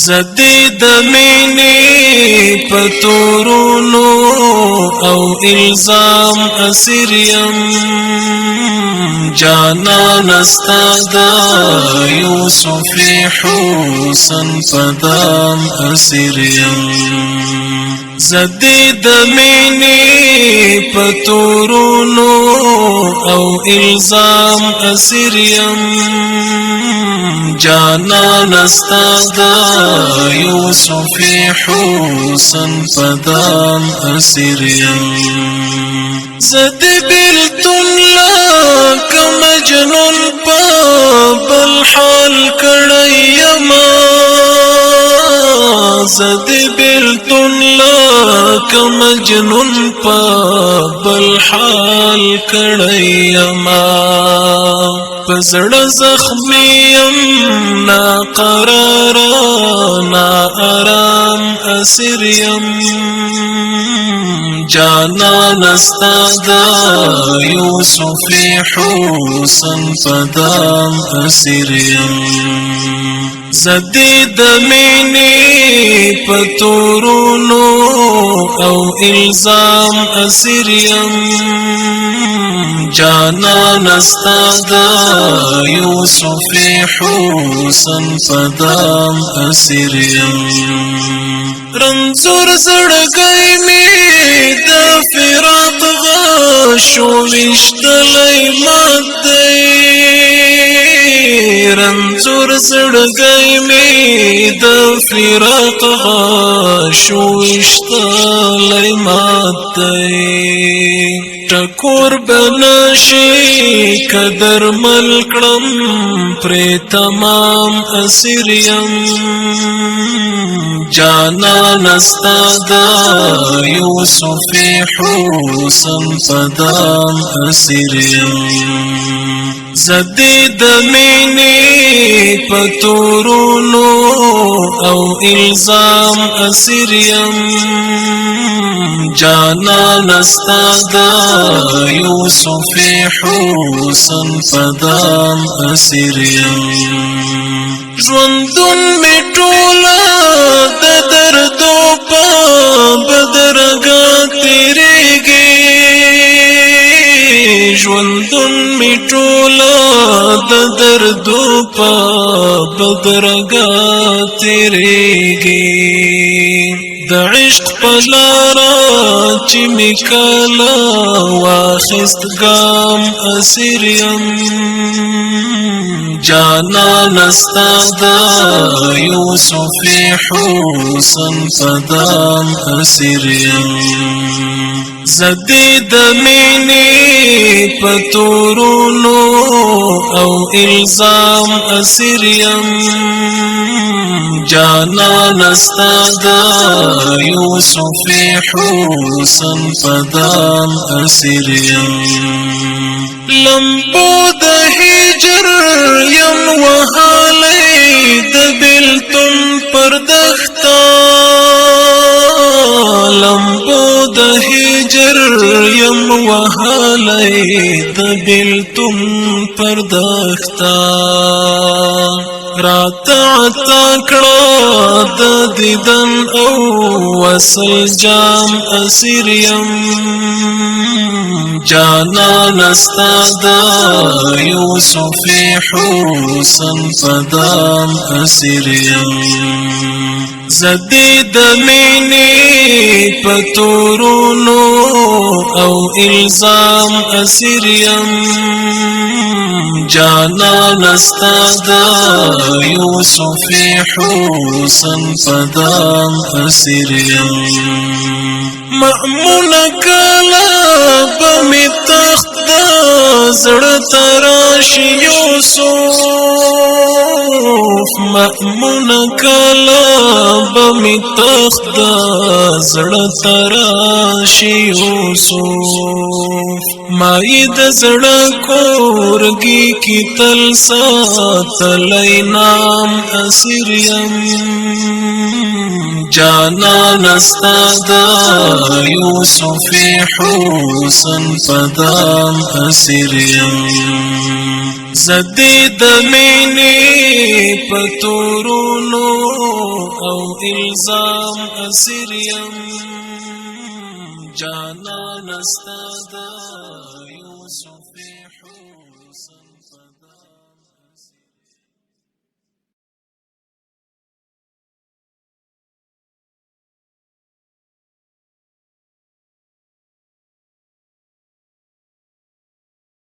زدی د مینې پتورونو او الزام اسیر یم جانان استا د یوسف حسن پدام اسیر یم زدی د مینې پتورونو او الزام اسیر یم جانان استا د یوسف حسن پدام اسیر یم زد بیلتون لاک مجنون پا بل حال کڑی یما زد بیلتون لاک مجنون پا بل حال کڑی یما پزړ زخمیم نا قرار نا آرام اسیر یم جانان استا د یوسف حسن پدام اسیر یم زدی د مینې پتورونو او الزام اسیر یم جانان استا د یوسف حسن پدام اسیر یم رنځور زړګی می د فراق غشو وشتلی مات دی رنځور زړګی می د فراق غشو وشتلی مات دی ټکور بنشي قدر ملکړم پر تمام اسیر یم جانان استا د یوسف حسن پدام اسیر یم زدی د مینې پتورونو او الزام اسیر یم جانان استا د یوسف حسن پدام اسیر یم ژوندون می ټوله د دردو په بدرګه تیریږي ژوندون می ټوله د دردو په بدرګه تیریږي د عشق پلارا چې می کله واخست ګام اسیر یم جانان استا د یوسف حسن پدام اسیر یم زدی د مینې پتورونو او الزام اسیر یم جانان استا د یوسف حسن پدام اسیر یم لمبو د هجر یم وهالی د بیلتون پر دختا لمبو د هجر یم وهالی د بیلتون پر دختا راتا عطا کړه د دیدن او وصل جام اسیر یم جانان استا د یوسف حسن پدام اسیر یم زدی د مینې پتورونو او الزام اسیر یم جانان استا د یوسف حسن پدام اسیر یم مأمون کلا بمی تخت دا زړه تراشي یوسف مأمون کلا بمی تخت دا زړه تراشي یوسف مای د زړه کورګي کی تل ساتلی نام اسیر یم جانان استا د یوسف حسن پدام اسیر یم زدی د مینې پتورونو او الزام اسیر یم جانان استا د یوسف حسن